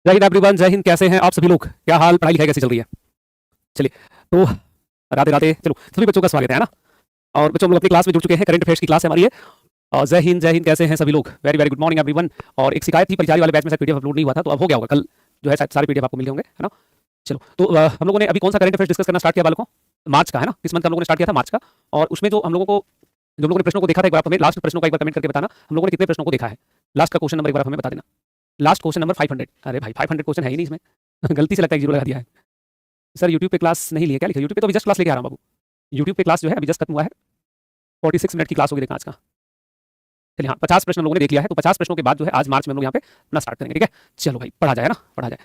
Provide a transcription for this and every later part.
जय हिंद एवरीवन। जय हिंद। कैसे हैं आप सभी लोग? क्या हाल, पढ़ाई लिखाई कैसी चल रही है? चलिए, तो राधे राधे। चलो, सभी बच्चों का स्वागत है ना। और बच्चों, हम लोग अपनी क्लास में जुड़ चुके हैं। करंट अफेयर्स की क्लास है हमारी ये। और जय हिंद, जय हिंद। कैसे हैं सभी लोग? Very very good morning everyone. और एक शिकायत थी, परिचारी वाले बैच में शायद पीडीएफ अपलोड नहीं हुआ था, तो अब हो गया होगा। कल जो है सारे पीडीएफ आपको मिल गए होंगे, है ना। चलो, तो हम लोगों ने अभी कौन सा करंट अफेयर्स डिस्कस करना स्टार्ट किया बालकों? मार्च का, है ना। इस मंथ हम लोगों ने स्टार्ट किया था मार्च का। और उसमें जो हम लोगों को, जो लोगों ने प्रश्नों को देखा था, एक बार आप हमें लास्ट प्रश्नों का एक बार कमेंट करके बताना, हम लोगों ने कितने प्रश्नों को देखा है। लास्ट का क्वेश्चन नंबर एक बार हमें बता देना। Last question number 500। अरे भाई, 500 क्वेश्चन है ही नहीं इसमें। गलती से लगता है जीरो लगा दिया है। सर यूट्यूब पे क्लास नहीं ली है क्या? लिखा यूट्यूब पे तो अभी जस्ट क्लास लेके आ रहा हूँ बाबू। यूट्यूब पे क्लास जो है अभी जस्ट खत्म हुआ है। 46 मिनट की क्लास होगी देखना आज का। चलिए, हाँ, 50 प्रश्न हम लोगों ने देख लिया है, तो 50 प्रश्नों के बाद जो है आज मार्च में हम लोग यहाँ पे अपना स्टार्ट करेंगे। ठीक है, चलो भाई, पढ़ा जाए ना, पढ़ा जाए।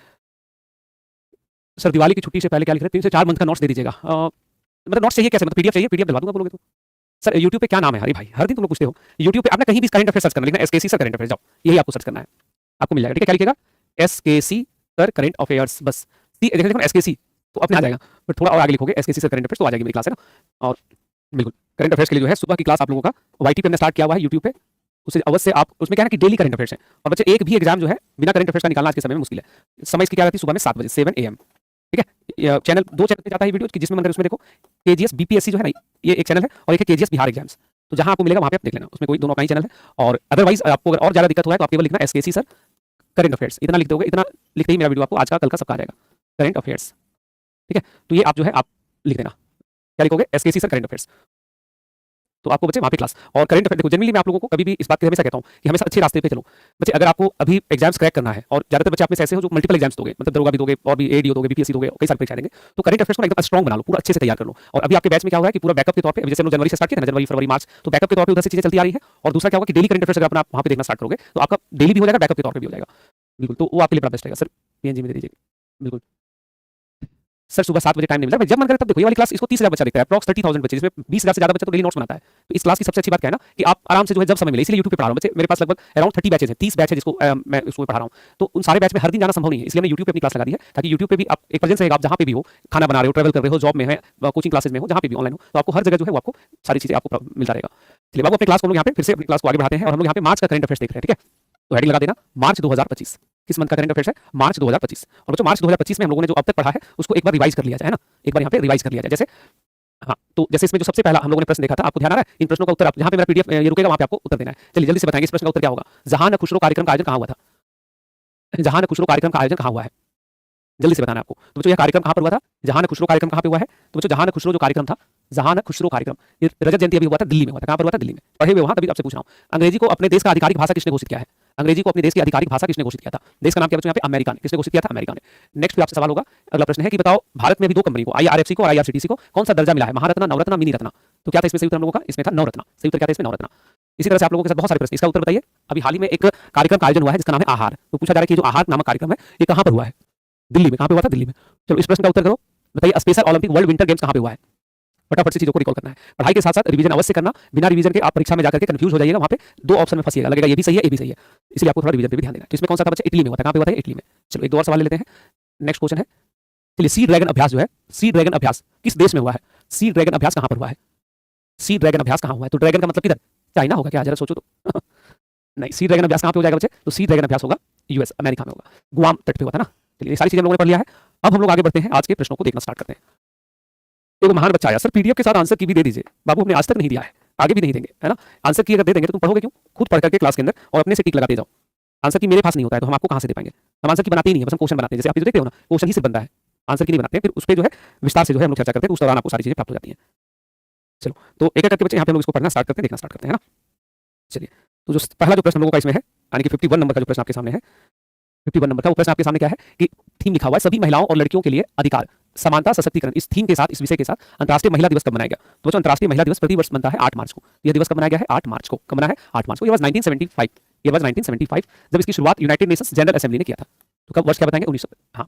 सर दिवाली की छुट्टी से पहले क्या लिख रहे हैं? 3 से 4 मंथ का नोट्स दे दीजिएगा। मतलब नोट्स चाहिए कैसे? मतलब पीडीएफ चाहिए? पीडीएफ दिलवा दूंगा बोलोगे तो। सर यूट्यूब पे क्या नाम है? अरे भाई, हर दिन तुम लोग पूछते हो। यूट्यूब पे आपने कहीं भी करंट अफेयर सर्च करना, लिखना एसकेसी सर करंट अफेयर, जाओ, यही आपको सर्च करना है, आपको मिल जाएगा। ठीक है, क्या लिखेगा? एसकेसी सर करंट अफेयर्स, बस। देखो एसकेसी तो अपने आ जाएगा, पर थोड़ा और आगे लिखोगे एसकेसी सर करंट अफेयर्स, तो आ जाएगी मेरी क्लास, है ना। और बिल्कुल, करंट अफेयर्स के लिए जो है सुबह की क्लास आप लोगों का वाईटी पे हमने स्टार्ट किया हुआ है यूट्यूब पे। उसे अवश्य आप, उसमें क्या है ना कि डेली करंट अफेयर्स है। और बच्चे, एक भी एग्जाम जो है बिना करंट अफेयर्स का निकालना आज के समय में मुश्किल है। समय इसकी क्या रहती है? सुबह में 7 बजे, 7 AM। ठीक है, चैनल 2 चैनल पे जाता है वीडियो, जिसमें मन करे उसमें देखो। केजीएस बीपीएससी जो है ना, ये एक चैनल है, और एक है केजीएस बिहार एग्जाम्स। तो जहां आपको मिलेगा वहां पे आप देख लेना, उसमें कोई दोनों अपना ही चैनल है। और अदरवाइज आपको अगर और ज्यादा दिक्कत हुआ है तो आप केवल लिखना एसकेसी सर करंट अफेयर्स, इतना लिख दोगे। इतना लिखते ही मेरा वीडियो आपको आज का कल का सबका आ जाएगा, करंट अफेयर्स। ठीक है, तो ये आप जो है आप लिख देना, क्या लिखोगे? एसकेसी सर करंट अफेयर्स। तो आपको बच्चे वहाँ पे क्लास और करंट अफेयर। देखो, जनरली मैं आप लोगों को कभी भी इस बात की हमेशा कहता हूँ कि हमेशा अच्छे रास्ते पे चलो बच्चे। अगर आपको अभी एग्जाम्स क्रैक करना है, और ज्यादातर बच्चे आप में से ऐसे हो जो मल्टीपल एग्जाम्स दोगे, मतलब दरोगा भी दोगे और भी एडीओ दोगे, बीपीएससी दोगे, कई सारी परीक्षा देंगे, तो करंट अफेयर्स को एकदम स्ट्रॉन्ग बना लो, पूरा अच्छे से तैयार कर लो। और अभी आपके बैच में क्या हुआ है कि पूरा बैकअप के तौर पे, जैसे हम लोग जनवरी से स्टार्ट किया ना, जनवरी फरवरी मार्च, तो बैकअप के तौर पे उधर से चीजें चलती आ रही है। और दूसरा क्या होगा कि डेली करंट अफेयर्स अगर आप वहाँ पे देखना स्टार्ट करोगे तो आपका डेली भी हो जाएगा, बैकअप के तौर पर भी हो जाएगा। बिल्कुल, तो वो आपके लिए बड़ा बेस्ट रहेगा। सर पीएनजी में दे दीजिए। बिल्कुल सर, सुबह 7 बजे टाइम नहीं मिलता, जब मन करे तब देखो। ये वाली क्लास इसको 30,000 बच्चा देखता है, अप्रॉक्स 30,000 बच्चे, जिसमें 20,000 से ज्यादा बच्चा तो डेली नोट्स बनाता है। तो इस क्लास की सबसे अच्छी बात क्या है ना कि आप आराम से जो है जब समय मिले, इसलिए यूट्यूब पे पढ़ा रहा हूँ बच्चे। मेरे पास लगभग अराउंड 30 बैचेज है, 30 बैच है जिसको मैं उसको पढ़ा रहा हूँ। तो उन सारे बैच में हर दिन जाना संभव नहीं है, इसलिए मैंने यूट्यूब पे अपनी क्लास लगा दी है, ताकि यूट्यूब पे भी आप एक प्रेजेंस रहेगा। आप जहाँ पे भी हो, खाना बना रहे हो, ट्रैवल कर रहे हो, जॉब में है, कोचिंग क्लासेज में हो, जहाँ पे भी ऑनलाइन हो, तो आपको हर जगह जो है वो आपको सारी चीजें आपको मिलता रहेगा। चलिए बाबू, अपनी क्लास को हम लोग यहाँ पे फिर से अपनी क्लास को आगे बढ़ाते हैं, और हम लोग यहाँ पे मार्च का करंट अफेयर्स देख रहे हैं। ठीक है, तो हेडिंग लगा देना मार्च 2025। किस मंथ का करंट अफेयर्स है? मार्च 2025। और बच्चों, मार्च 2025 में हम लोगों ने जो अब तक पढ़ा है उसको एक बार रिवाइज कर लिया जाए, है ना। एक बार यहाँ पे रिवाइज कर लिया जाए। जैसे, हाँ, तो जैसे इसमें जो सबसे पहला हम लोगों ने प्रश्न देखा था, आपको ध्यान आ रहा है? इन प्रश्नों का उत्तर आप जहाँ पे मेरा पीडीएफ ये रुकेगा वहाँ पे आपको उत्तर देना है। चलिए जल्दी से बताएंगे इस प्रश्न का उत्तर क्या होगा। जहां न खुसरो कार्यक्रम का आयोजन कहाँ हुआ था? जहां न खुसरो कार्यक्रम का आयोजन कहाँ हुआ है? जल्दी से बताना है आपको। तो बच्चों, यह कार्यक्रम कहाँ पर हुआ था? जहां न खुसरो कार्यक्रम कहाँ पे हुआ है? तो बच्चों, जहां न खुसरो जो कार्यक्रम था, जहां न खुसरो कार्यक्रम, ये रजत जयंती अभी हुआ था, दिल्ली में हुआ था। कहाँ पर हुआ था? दिल्ली में। पढ़े हुए वहां, तभी आपसे पूछ रहा हूँ। अंग्रेजी को अपने देश का आधिकारिक भाषा किसने घोषित किया है? अंग्रेजी को अपने देश की आधिकारिक भाषा किसने घोषित किया था? देश का नाम क्या बच्चों? यहाँ पे अमेरिका ने। किसने घोषित किया था? अमेरिका ने। नेक्स्ट पे आपसे सवाल होगा, अगला प्रश्न है कि बताओ, भारत में अभी 2 कंपनी को, आईआरएफसी को और आईआरसीटीसी को, कौन सा दर्जा मिला है? महारत्ना, नवरत्ना, मिनी रत्ना। तो क्या था इसमें सही उत्तर हम लोगों का? इसमें था नवरत्ना। सही उत्तर क्या था इसमें? नवरत्ना। इसी तरह से आप लोगों के साथ बहुत सारे प्रश्न, इसका उत्तर बताइए। अभी हाल ही में एक कार्यक्रम का आयोजन हुआ है जिसका नाम है आहार। तो पूछा जा रहा है कि जो आहार नामक कार्यक्रम है ये कहाँ पर हुआ है? दिल्ली में। कहाँ पे हुआ था? दिल्ली में। चलो इस प्रश्न का उत्तर करो, बताइए special Olympic world winter games कहाँ पे हुआ है? फटाफट से चीजों को रिकॉल करना है। पढ़ाई के साथ साथ रिवीजन अवश्य करना, बिना रिवीजन के आप परीक्षा में जाकर के कंफ्यूज हो जाइएगा। वहाँ पे 2 ऑप्शन में फंसिएगा, लगेगा ये भी सही है, ये भी सही है, इसलिए आपको थोड़ा रिवीजन पे भी ध्यान देना है। तो इसमें कौन सा था बच्चे? इटली में हुआ था। कहाँ पे हुआ था? इटली में। चलो एक दो और सवाल ले लेते हैं। नेक्स्ट क्वेश्चन है, चलिए सी ड्रैगन अभ्यास जो है, सी ड्रैगन अभ्यास किस देश में हुआ है? सी ड्रैगन अभ्यास कहाँ पर हुआ है? सी ड्रैगन अभ्यास कहाँ हुआ है? तो ड्रैगन का मतलब किधर? चाइना होगा क्या? जरा सोचो तो। नहीं, सी ड्रैगन अभ्यास कहाँ पे हो जाएगा बच्चे? तो सी ड्रैगन अभ्यास होगा यूएस, अमेरिका में होगा, गुआम तट पे हुआ था ना। चलिए, ये सारी चीजें हम लोगों ने पढ़ लिया है। अब हम लोग आगे बढ़ते हैं, आज के प्रश्नों को देखना स्टार्ट करते हैं। एक महान बच्चा आया, सर पीडीएफ के साथ आंसर की भी दे दीजिए। बाबू, हमने आज तक नहीं दिया है, आगे भी नहीं देंगे, है ना। आंसर की अगर दे देंगे तो तुम पढ़ोगे क्यों? खुद पढ़ करके क्लास के अंदर और अपने से टिक लगाते जाओ। आंसर की मेरे पास नहीं होता है तो हम आपको कहाँ से दे पाएंगे? हम आंसर की बनाते ही नहीं है, बस हम क्वेश्चन बनाते हैं। जैसे आप जो देखते हो ना, क्वेश्चन ही सिर्फ बनता है, आंसर की नहीं बनाते हैं। फिर उस पर जो है विस्तार से जो है हम लोग चर्चा करते हैं, उस दौरान आपको सारी चीजें प्राप्त हो जाती हैं। चलो, तो एक एक करके बच्चे यहाँ पे हम लोग इसको पढ़ना स्टार्ट करते हैं, देखना स्टार्ट करते हैं, है ना। चलिए, तो जो पहला जो प्रश्न हम लोगों का इसमें है, यानी कि 51 नंबर का जो प्रश्न आपके सामने है, 51 नंबर का वो प्रश्न आपके सामने क्या है कि थीम लिखा हुआ है, सभी महिलाओं और लड़कियों के लिए अधिकार, समानता, सशक्तिकरण। इस थीम के साथ, इस विषय के साथ अंतर्राष्ट्रीय महिला दिवस कब मनाया गया? तो बच्चों, अंतर्राष्ट्रीय महिला दिवस प्रति वर्ष बनता है 8 मार्च को। यह दिवस कब मनाया गया है? 8 मार्च को। कब मना है? 8 मार्च को। ये वाज 1975। ये वाज 1975 जब इसकी शुरुआत यूनाइटेड नेशंस जनरल असेंबली ने किया था। तो कब वर्ष क्या बताएंगे? 1900। हाँ,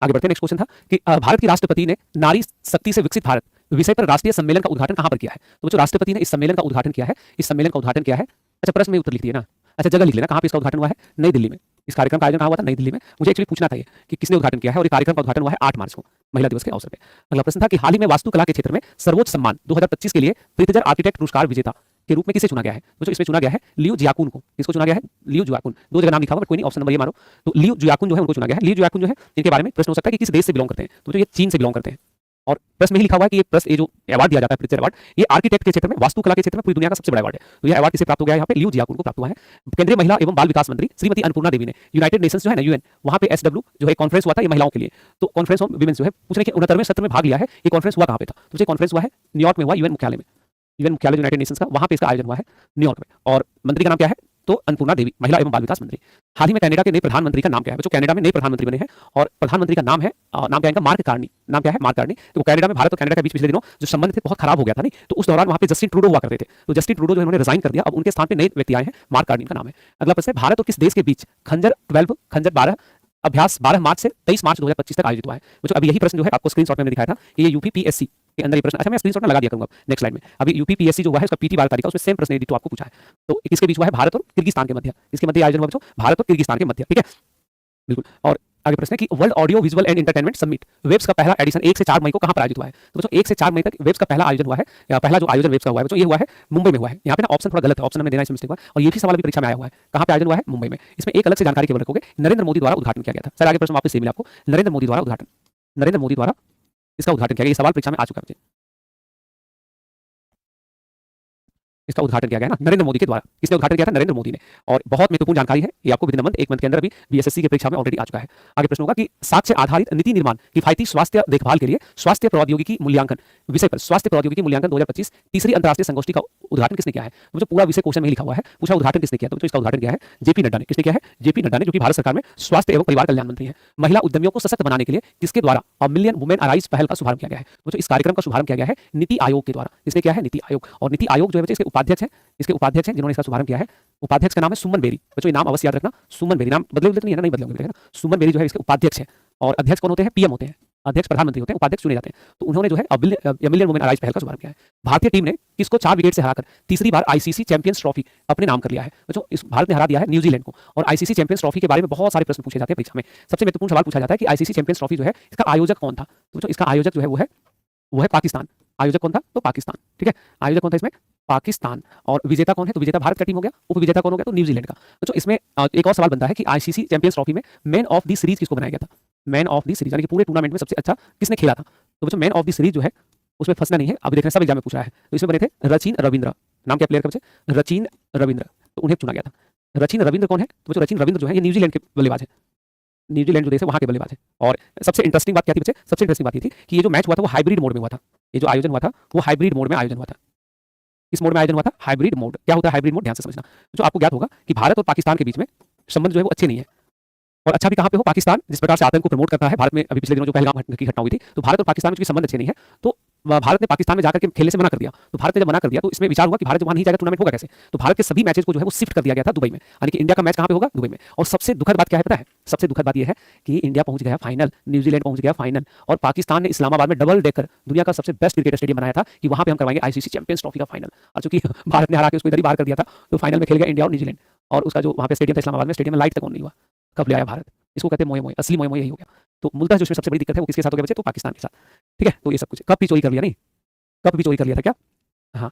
आगे बढ़ते हैं। नेक्स्ट क्वेश्चन था कि भारत की राष्ट्रपति ने नारी शक्ति से विकसित भारत विषय पर राष्ट्रीय सम्मेलन का उद्घाटन कहाँ पर किया है? तो बच्चों, राष्ट्रपति ने इस सम्मेलन का उद्घाटन किया है। इस सम्मेलन का उद्घाटन किया है, अच्छा प्रश्न में उत्तर लिख दिए ना। अच्छा, जगह लिख लेना कहाँ पे इसका उद्घाटन हुआ है? नई दिल्ली में। इस कार्यक्रम का आयोजन कहाँ हुआ था? नई दिल्ली में। मुझे एक्चुअली पूछना था ये कि किसने उद्घाटन किया है, और ये कार्यक्रम का उद्घाटन हुआ है 8 मार्च को, महिला दिवस के अवसर पे। अगला प्रश्न था कि हाल ही में वास्तुकला के क्षेत्र में सर्वोच्च सम्मान 2025 के लिए प्रीतिजर आर्किटेक्ट पुरस्कार विजेता के रूप में किसे चुना गया है? तो इसमें चुना गया है लियू जियाकुन को। किसको चुना गया है? लियू जियाकुन। दो जगह नाम लिखा हुआ, बट कोई नहीं, ऑप्शन नंबर ये मारो। तो लियू जियाकुन जो है उनको चुना गया है। लियू जियाकुन जो है, इनके बारे में प्रश्न हो सकता है कि किस देश से बिलोंग करते हैं। तो ये चीन से बिलोंग करते हैं। और प्रश्न में ही लिखा हुआ है कि ये प्रश्न, ये जो अवार्ड दिया जाता है प्रित्जर अवार्ड, ये आर्किटेक्ट के क्षेत्र में, वास्तुकला के क्षेत्र में पूरी दुनिया का सबसे बड़ा अवार्ड है। तो ये अवार्ड किसे प्राप्त हो गया है? यहाँ पे लियू जियाकुन को प्राप्त हुआ है। केंद्रीय महिला एवं बाल विकास मंत्री श्रीमती अन्नपूर्णा देवी ने यूनाइटेड नेशंस जो है ना, यूएन, वहाँ पे एसडब्ल्यू जो है कॉन्फ्रेंस हुआ था ये महिलाओं के लिए। तो कॉन्फ्रेंस ऑन विमेंस जो है, पूछने के 69वें सत्र में भाग लिया है। ये कॉन्फ्रेंस हुआ कहाँ पे था? तो ये कॉन्फ्रेंस हुआ है न्यूयॉर्क में, हुआ यूएन मुख्यालय में। यूएन मुख्यालय यूनाइटेड नेशंस का, वहाँ पे इसका आयोजन हुआ है न्यूयॉर्क में। और मंत्री का नाम क्या है? तो अन्नपूर्णा देवी, महिला एवं बाल विकास मंत्री। हाल ही में कनाडा के नए प्रधानमंत्री का नाम क्या है? बच्चों कनाडा में नए प्रधानमंत्री बने हैं और प्रधानमंत्री का नाम है, नाम क्या है इनका? Mark Carney. नाम क्या है? Mark Carney. तो कनाडा में, भारत और कनाडा के बीच पिछले दिनों जो संबंध थे बहुत खराब हो गया था, नहीं? तो उस दौरान वहाँ पे जस्टिन ट्रूडो हुआ करते थे। तो जस्टिन ट्रूडो जो इन्होंने रिजाइन कर दिया, अब उनके स्थान पे नए व्यक्ति आए हैं, मार्क कार्नी का नाम है। अगला प्रश्न है, भारत और किस देश के बीच खंजर 12, खंजर 12 अभ्यास 12 मार्च से 23 मार्च 2025 तक आयोजित हुआ है? बच्चों अभी यही प्रश्न जो है आपको स्क्रीनशॉट में मैंने दिखाया था कि ये यूपीपीएससी के अंदर ये प्रश्न, अच्छा मैं स्क्रीनशॉट में लगा दिया करूंगा नेक्स्ट स्लाइड में। अभी यूपीपीएससी जो हुआ है उसका पीटी 12 तारीख का, उसमें सेम प्रश्न एडिट तो आपको पूछा है। तो किसके बीच हुआ है? भारत और किर्गिस्तान के मध्य। इसके मध्य आयोजन हुआ बच्चों, भारत और किर्गिस्तान के मध्य। ठीक है, बिल्कुल। और आगे प्रश्न है कि world audio visual and entertainment summit WAVES का पहला एडिशन 1 से 4 मई को कहां पर आयोजित हुआ है? तो बच्चों 1 से 4 मई तक वेब्स का पहला आयोजन हुआ है, या पहला जो आयोजन वेब्स का हुआ है बच्चों, ये हुआ है मुंबई में हुआ है। यहाँ पे ना ऑप्शन थोड़ा गलत है, ऑप्शन में देना इसमें मिस्टेक हुआ, और ये भी सवाल भी परीक्षा में आया हुआ है। कहां पे आयोजन हुआ है? मुंबई में। इसमें एक अलग से जानकारी केवल रखोगे, नरेंद्र मोदी द्वारा उद्घाटन किया गया था। सर आगे प्रश्न वापस से मिला आपको, नरेंद्र मोदी द्वारा उद्घाटन, नरेंद्र मोदी द्वारा इसका उद्घाटन किया गया। ये सवाल परीक्षा में आ चुका है, इसका उद्घाटन किया गया ना नरेंद्र मोदी के द्वारा। किसने उद्घाटन किया था? नरेंद्र मोदी ने। और बहुत महत्वपूर्ण जानकारी है ये, आपको विद इन मंथ, एक मंथ के अंदर अभी बीएसएससी की परीक्षा में ऑलरेडी आ चुका है। आगे प्रश्न होगा कि साक्ष्य आधारित नीति निर्माण किफायती स्वास्थ्य देखभाल के लिए स्वास्थ्य प्रौद्योगिकी मूल्यांकन विषय पर स्वास्थ्य प्रौद्योगिकी मूल्यांकन 2025 तीसरी अंतर्राष्ट्रीय संगोष्ठी का उद्घाटन किसने किया है? तो पूरा विषय क्वेश्चन में लिखा हुआ है, पूछा उद्घाटन किसने किया? तो इसका उद्घाटन किया है जेपी नड्डा ने। किसने किया है? जेपी नड्डा ने, जो कि भारत सरकार में स्वास्थ्य एवं परिवार कल्याण मंत्री है। महिला उद्यमियों को सशक्त बनाने के लिए किसके द्वारा मिलियन वुमेन अराइज पहल का शुभारंभ किया गया है? तो इस कार्यक्रम का शुभारंभ किया गया है नीति आयोग के द्वारा। इसने किया है? नीति आयोग। और नीति आयोग जो है इसके उपाध्यक्ष है, इसके उपाध्यक्ष हैं जिन्होंने इसका शुभारंभ किया है। उपाध्यक्ष का नाम है सुमन बेरी। बच्चों ये नाम अवश्य याद रखना, सुमन बेरी। नाम बदले तो नहीं है ना? नहीं बदलेंगे ना। सुमन बेरी जो है इसके उपाध्यक्ष है। और अध्यक्ष कौन होते हैं? पीएम होते हैं। अध्यक्ष प्रधानमंत्री होते हैं, उपाध्यक्ष चुने जाते हैं। तो उन्होंने जो है मिलियन वुमेन अराइज पहल का शुभारंभ किया है। भारतीय टीम ने किसको 4 विकेट से हराकर तीसरी बार आईसीसी चैंपियंस ट्रॉफी अपने नाम कर लिया है? बच्चों इस भारत ने हरा दिया है न्यूजीलैंड को। और आईसीसी चैंपियंस ट्रॉफी के बारे में बहुत सारे प्रश्न पूछे जाते हैं परीक्षा में। सबसे महत्वपूर्ण सवाल पूछा जाता है कि आईसीसी चैंपियंस ट्रॉफी जो है इसका आयोजक कौन था? तो बच्चों इसका आयोजक जो है वो है पाकिस्तान। आयोजक कौन था? तो पाकिस्तान। ठीक है, आयोजक कौन था इसमें? पाकिस्तान। और विजेता कौन है? तो विजेता भारत का टीम हो गया। उपविजेता कौन हो गया? तो न्यूजीलैंड का। तो इसमें एक और सवाल बनता है कि आईसीसी चैंपियंस ट्रॉफी में मैन ऑफ द सीरीज किसको बनाया गया था? मैन ऑफ द सीरीज यानी कि पूरे टूर्नामेंट में सबसे अच्छा किसने खेला था? तो बच्चों मैन ऑफ द सीरीज जो है उसमें फंसना नहीं है, अभी देख रहे हैं सब एग्जाम में पूछ रहा है। तो इसमें बने थे रचिन रविंद्र। नाम क्या प्लेयर का बच्चे? रचिन रविंद्र। तो उन्हें चुना गया था। रचिन रविंद्र कौन है? तो बच्चों रचिन रविंद्र जो है ये न्यूजीलैंड के बल्लेबाज है। न्यूजीलैंड जो देश है वहां के बल्लेबाज है। और सबसे इंटरेस्टिंग बात क्या थी बच्चे? सबसे इंटरेस्टिंग बात ये थी कि ये जो मैच हुआ था वो हाइब्रिड मोड में हुआ था। ये जो आयोजन हुआ था वो हाइब्रिड मोड में आयोजन हुआ था। किस मोड में आयोजन हुआ था? Hybrid mode. क्या होता है हाइब्रिड मोड? ध्यान से समझना। जो आपको ज्ञात होगा कि भारत और पाकिस्तान के बीच में संबंध जो है वो अच्छे नहीं है। और अच्छा भी कहां पे हो? पाकिस्तान जिस प्रकार से आतंक को प्रमोट करता है भारत में, अभी पिछले दिनों जो पहलगाम की घटना हुई थी, तो भारत और पाकिस्तान में चूंकि संबंध अच्छे नहीं है, तो भारत ने पाकिस्तान में जाकर के खेलने से मना कर दिया। तो भारत ने जब मना कर दिया तो इसमें विचार हुआ कि भारत जब वहां नहीं जाएगा टूर्नामेंट होगा कैसे? तो भारत के सभी मैचेस को जो है वो शिफ्ट कर दिया गया था दुबई में, यानी कि इंडिया का मैच कहां पे होगा? दुबई में। और सबसे दुखद बात क्या है पता है? सबसे दुखद बात यह है कि इंडिया पहुंच गया फाइनल, न्यूजीलैंड पहुंच गया फाइनल, और पाकिस्तान ने इस्लामाबाद में डबल डेकर दुनिया का सबसे बेस्ट क्रिकेट स्टेडियम बनाया था कि वहां पे हम करवाएंगे आईसीसी चैंपियंस ट्रॉफी का फाइनल। और चूंकि भारत ने हरा के उसको इधर ही बाहर कर दिया था, तो फाइनल में खेल गया इंडिया और न्यूजीलैंड। और उसका जो वहां पे स्टेडियम था इस्लामाबाद में, स्टेडियम में लाइट तक ऑन नहीं हुआ। कब ले आया भारत? इसको कहते हैं मोए मोए, असली मोए मोए यही हो गया। तो मूलतः जो इसमें सबसे बड़ी दिक्कत है वो किसके साथ हो गया बच्चे? तो पाकिस्तान के साथ। ठीक है, तो ये सब कुछ कब भी चोरी कर लिया, नहीं कब भी चोरी कर लिया था क्या? हाँ,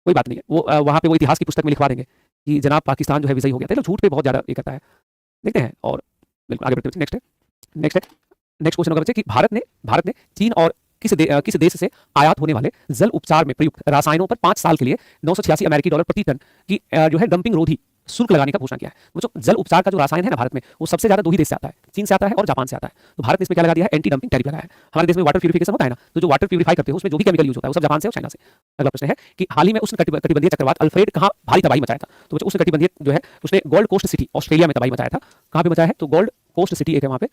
कोई बात नहीं है, वो वहाँ पे वो इतिहास की पुस्तक में लिखवा देंगे कि जनाब पाकिस्तान जो है विजयी हो गया था। तो झूठ पे बहुत ज़्यादा ये करता है। देखते हैं और बिल्कुल आगे बढ़ते हैं। नेक्स्ट क्वेश्चन होगा बच्चे कि भारत ने चीन और किस देश से आयात होने वाले जल उपचार में प्रयुक्त रसायनों पर 5 साल के लिए $986 प्रति टन की जो है डंपिंग रोधी शुल्क लगाने का घोषणा किया है। वो जो जल उपचार का जो रसायन है ना भारत में, वो सबसे ज्यादा 2 ही देश से आता है, चीन से आता है और जापान से आता है। तो भारत ने इसमें क्या लगा दिया है? एंटी डंपिंग टैरिफ लगाया है। हमारे देश में वाटर प्यूरिफिकेशन होता है ना, तो जो वाटर प्यूरिफाई करते हैं उसमें जो भी केमिकल यूज होता है वो सब जापान से और चाइना से। अगला प्रश्न है कि हाल ही में उष्ण कटिबंधीय चक्रवात अल्फ्रेड कहाँ भारी तबाही मचाया था? तो उष्ण कटिबंधीय जो है उसने गोल्ड कोस्ट सिटी ऑस्ट्रेलिया में तबाही मचाया था। कहाँ पे मचाया है? तो गोल्ड कोस्ट सिटी एक है वहाँ पे,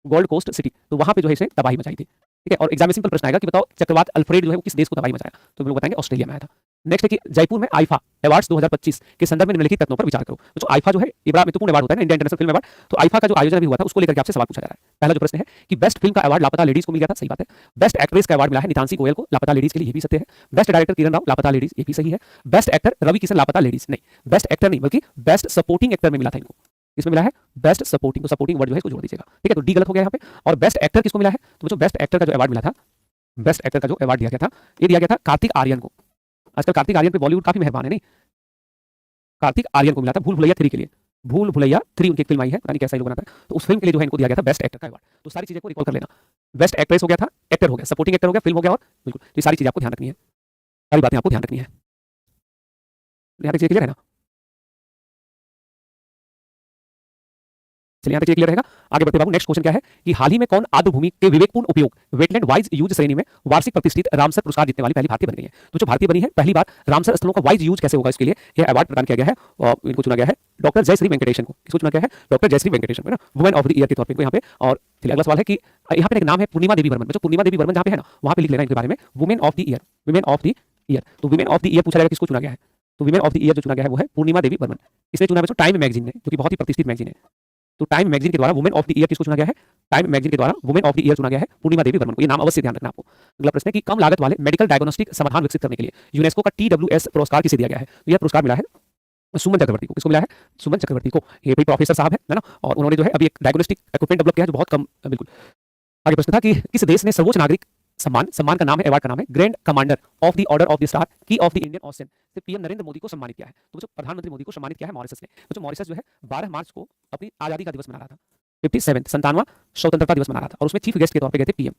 गोल्ड कोस्ट सिटी, तो वहाँ पे जो है इसे तबाही मचाई थी। ठीक है, और एग्जाम में सिंपल प्रश्न आएगा कि बताओ चक्रवात अल्फ्रेड जो है वो किस देश को तबाही मचाया? तो हम लोग बताएंगे ऑस्ट्रेलिया में आया था। नेक्स्ट है कि जयपुर में आईफा अवार्ड्स 2025 के संदर्भ में निम्नलिखित तथ्यों पर विचार करो। तो आईफा जो है ये बड़ा महत्वपूर्ण अवार्ड होता है ना, इंडिया इंटरनेशनल फिल्म अवार्ड। तो आईफा का जो आयोजन भी हुआ था उसको लेकर के आपसे सवाल पूछा जा रहा है। पहला जो प्रश्न है कि बेस्ट फिल्म का अवार्ड लापता लेडीज को मिल गया था, सही बात है। बेस्ट एक्ट्रेस का अवार्ड मिला है नितांशी गोयल को, लापता लेडीज के लिए, ये भी सत्य है। बेस्ट डायरेक्टर किरण राव, लापता लेडीज, ये भी सही है। बेस्ट एक्टर रवि किशन, लापता लेडीज नहीं, बेस्ट एक्टर नहीं बल्कि बेस्ट सपोर्टिंग एक्टर में मिला था इनको। इसमें मिला है बेस्ट सपोर्टिंग, तो सपोर्टिंग वर्ड जो है इसको जोड़ दीजिएगा। ठीक है, तो डी गलत हो गया यहाँ पे। और बेस्ट एक्टर किसको मिला है? तो जो बेस्ट एक्टर का जो अवार्ड मिला था, बेस्ट एक्टर का जो अवार्ड दिया गया था, ये दिया गया था कार्तिक आर्यन को। आजकल कार्तिक आर्यन पे बॉलीवुड काफी मेहरबान है नहीं। कार्तिक आर्यन को मिला था भूल भुलैया 3 के लिए। भूल भुलैया 3 उनकी एक फिल्म आई है, पता नहीं कैसा ये लोग बनाता है, तो उस फिल्म के लिए जो है इनको दिया गया था बेस्ट एक्टर का अवार्ड। तो सारी चीजें को रिकॉल कर लेना। बेस्ट एक्ट्रेस हो गया था, एक्टर हो गया, सपोर्टिंग एक्टर हो गया, फिल्म हो गया, और बिल्कुल ये सारी चीजें आपको ध्यान रखनी है, सारी बातें आपको ध्यान रखनी है। यहाँ तक चीजें क्लियर है ना? चलिए यहाँ तक क्लियर रहेगा। आगे बढ़ते बाबू, नेक्स्ट क्वेश्चन क्या है कि हाल ही में कौन आर्द्र भूमि के विवेकपूर्ण उपयोग वेटलैंड वाइज यूज श्रेणी में वार्षिक प्रतिष्ठित रामसर पुरस्कार जीतने वाली पहली भारतीय बन गई है। तो जो भारतीय बनी है पहली बार रामसर स्थलों का वाइज यूज कैसे होगा, इसके लिए यह अवार्ड प्रदान किया गया है और इनको चुना गया है डॉक्टर जयश्री वेंकटेशन को। इसको चुना गया है डॉक्टर जयश्री वेंकटेशन को, है ना, वुमेन ऑफ द ईयर के तौर पर यहाँ पे। और चलिए अगला सवाल है कि यहाँ पे एक नाम है पूर्णिमा देवी वर्मन। जो पूर्णिमा देवी वर्मन जहाँ पे है ना, वहाँ पे लिख लेना इनके बारे में women of the year, women of the year. तो वुमेन ऑफ द ईयर पूछा जाएगा किसको चुना गया है, तो वुमेन ऑफ द ईयर जो चुना गया है वो है पूर्णिमा देवी वर्मन। इसने चुना है टाइम मैगजीन ने, जो कि बहुत ही प्रतिष्ठित मैगजीन है। तो टाइम मैगजीन के द्वारा वुमेन ऑफ द ईयर किसको चुना गया है, टाइम मैगजीन के द्वारा वुमेन ऑफ द ईयर चुना गया है पूर्णिमा देवी वर्मन को। ये नाम अवश्य ध्यान रखना आपको। अगला प्रश्न है कि कम लागत वाले मेडिकल डायग्नोस्टिक समाधान विकसित करने के लिए यूनेस्को का TWS पुरस्कार किसे दिया गया है। तो यह पुरस्कार मिला है सुमन चक्रवर्ती को। किसको मिला है, सुमन चक्रवर्ती को। ये भी प्रोफेसर साहब है ना, और उन्होंने जो है अभी एक डायग्नोस्टिक इक्विपमेंट डेवलप किया है जो बहुत कम, बिल्कुल। आगे प्रश्न था कि किस देश ने सर्वोच्च नागरिक सम्मान का नाम है, अवार्ड का नाम है grand commander of the order of the star की ऑफ द इंडियन ओशन से पीएम नरेंद्र मोदी को सम्मानित किया है। तो जो प्रधानमंत्री मोदी को सम्मानित किया है मॉरिशस ने। तो जो मॉरिशस जो है 12 मार्च को अपनी आजादी का दिवस मना रहा था, 57वां स्वतंत्रता दिवस मना रहा था, और उसमें चीफ गेस्ट के तौर पे गए थे पीएम।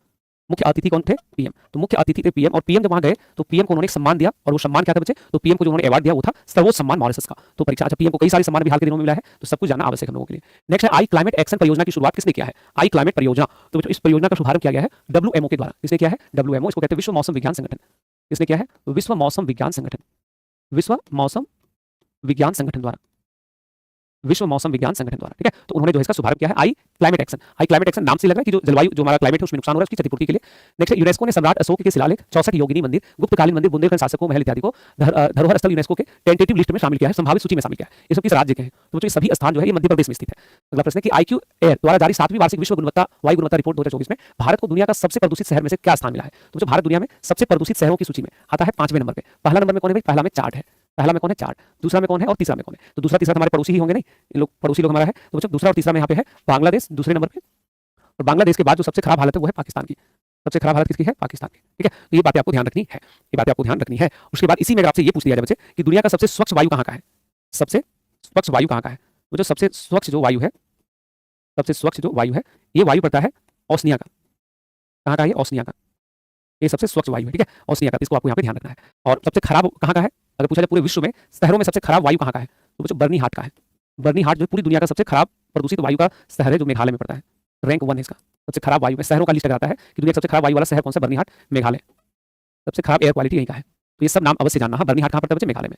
मुख्य अतिथि कौन थे, पीएम। तो मुख्य अतिथि थे पीएम, और पीएम जब वहां गए तो पीएम को उन्होंने एक सम्मान दिया, और वो सम्मान क्या था बच्चे, तो पीएम को जो उन्होंने अवार्ड दिया वो था सर्वोच्च सम्मान मॉरिशस का। तो परीक्षा, अच्छा पीएम को कई सारे सम्मान भी हाल के दिनों में मिला है, तो सब कुछ जानना आवश्यक हम लोगों के लिए। नेक्स्ट है आई क्लाइमेट एक्शन परियोजना की शुरुआत किसने किया है, आई क्लाइमेट परियोजना। तो इस परियोजना का शुभारंभ किया गया है WMO के द्वारा। किसने किया है, WMO, इसको कहते हैं विश्व मौसम विज्ञान संगठन। किसने किया है, विश्व मौसम विज्ञान संगठन, विश्व मौसम विज्ञान संगठन द्वारा, विश्व मौसम विज्ञान संगठन द्वारा, ठीक है। तो उन्होंने जो इसका शुभारंभ किया है आई क्लाइमेट एक्शन। आई क्लाइमेट एक्शन नाम से लग रहा है कि जो जलवायु, जो हमारा क्लाइमेट है उसमें नुकसान हो रहा है, उसकी क्षतिपूर्ति के लिए। नेक्स्ट है यूनेस्को ने सम्राट अशोक के शिलालेख 64 योगिनी मंदिर, गुप्तकालीन मंदिर, बुंदेलखंड शासकों महल इत्यादि को धरोहर स्थल यूनेस्को के टेंटेटिव लिस्ट में शामिल किया है, संभावित सूची में शामिल किया है। ये सब किस राज्य के हैं, तो ये सभी स्थान जो है ये मध्य प्रदेश में स्थित है। अगला प्रश्न है कि IQ एयर द्वारा जारी 7वीं वार्षिक विश्व वायु गुणवत्ता रिपोर्ट 2024 में भारत को दुनिया का सबसे प्रदूषित शहर में से क्या स्थान मिला है। तो जो भारत दुनिया में सबसे प्रदूषित शहरों की सूची में आता है 5वें नंबर पे। पहला नंबर में कौन है भाई, पहला में चार्ट है, पहला में कौन है, चार्ट। दूसरा में कौन है और तीसरा में कौन है, तो दूसरा तीसरा हमारे पड़ोसी ही होंगे, नहीं ये लोग पड़ोसी लोग हमारा है। तो बच्चों दूसरा और तीसरा में यहाँ पे है बांग्लादेश दूसरे नंबर पे, और बांग्लादेश के बाद जो सबसे खराब हालत है वो है पाकिस्तान की। सबसे खराब हालत किसकी है, पाकिस्तान की, ठीक है। तो ये बातें आपको ध्यान रखनी है, ये बातें आपको ध्यान रखनी है। उसके बाद इसी में आपसे ये पूछ लिया जाए बच्चे कि दुनिया का सबसे स्वच्छ वायु कहाँ का है, सबसे स्वच्छ वायु कहाँ का है। तो जो सबसे स्वच्छ जो वायु है, सबसे स्वच्छ जो वायु है, ये वायु पड़ता है ओसनिया का। कहाँ का है, ओसनिया का, ये सबसे स्वच्छ वायु है, ठीक है, ओसनिया का। इसको आपको यहाँ पे ध्यान रखना है। और सबसे खराब कहाँ का है, अगर पूछा जाए पूरे विश्व में शहरों में सबसे खराब वायु कहाँ का है, तो बच्चों बर्नी हाट का है। बर्नी हाट जो पूरी दुनिया का सबसे खराब प्रदूषित वायु का शहर है, जो मेघालय में पड़ता है। रैंक 1 है इसका, सबसे खराब वायु में शहरों का लिस्ट आता है कि दुनिया का सबसे खराब वायु वाला शहर कौन सा, बर्नी हाट, मेघालय। सबसे खराब एयर क्वालिटी यहीं का है, तो ये सब नाम अवश्य जानना है। बर्नी हाट कहाँ पड़ता है बच्चे, मेघालय में।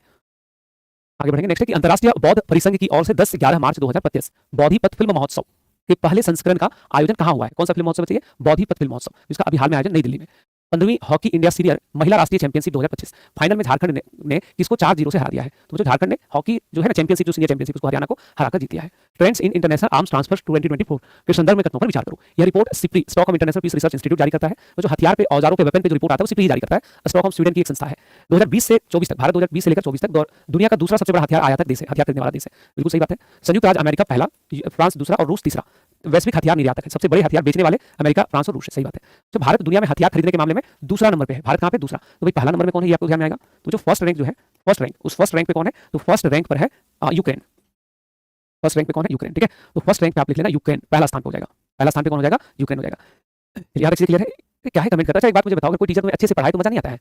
आगे बढ़ेंगे। नेक्स्ट है कि अंतर्राष्ट्रीय बौद्ध परिसंघ की ओर से 10-11 मार्च 2025 बौद्धिपथ फिल्म महोत्सव के पहले संस्करण का आयोजन कहाँ हुआ है। कौन सा फिल्म महोत्सव चाहिए, बौद्धिपथ फिल्म महोत्सव, जिसका अभी हाल में आयोजन नई दिल्ली में। 15वीं हॉकी इंडिया सीनियर महिला राष्ट्रीय चैंपियनशिप 2025 फाइनल में झारखंड ने किसको 4-0 से हरा दिया है। तो जो झारखंड ने हॉकी जो है ना चैंपियनशिप, जो सीनियर चैंपियनशिप, उसको हरियाणा को हराकर जीत लिया है। Trends in international arms transfer 2024 के संदर्भ में कथनों पर विचार करो। यह report SIPRI, Stockholm International Peace Research Institute जारी करता है। जो हथियार पे, औजारों पे, वेपन पे जो रिपोर्ट आता है वो सिप्री जारी करता है। स्टॉकहोम स्वीडन की एक संस्था है। 2020 से 24 तक, भारत 2020 से लेकर 24 तक दुनिया का दूसरा सबसे बड़ा हथियार आयातक देश है, हथियार खरीदने वाला देश है। बिल्कुल सही बात है। संयुक्त राज्य अमेरिका पहला, फ्रांस दूसरा और रूस तीसरा वैश्विक हथियार निर्यातक है। सबसे बड़े हथियार बेचने वाले अमेरिका, फ्रांस और रूस है। सही बात है। तो भारत दुनिया में हथियार खरीदने के मामले में दूसरा नंबर पे है। भारत कहाँ पे, दूसरा। तो भाई पहला नंबर में कौन है, ये आपको ध्यान में आएगा। तो जो फर्स्ट रैंक जो है, फर्स्ट रैंक, उस फर्स्ट रैंक पे कौन है, तो फर्स्ट रैंक पर है यूक्रेन। फर्स्ट रैंक पे कौन है, यूक्रेन, ठीक है। तो फर्स्ट रैंक पे आप लिख लेना यूक्रेन, पहला स्थान पे हो जाएगा। पहला स्थान पे कौन हो जाएगा, यूक्रेन हो जाएगा। यार चीज क्लियर है, क्या है कमेंट करता है। एक बात मुझे बताओ, अगर कोई टीचर तुम्हें अच्छे से पढ़ाए तो मजा नहीं आता है।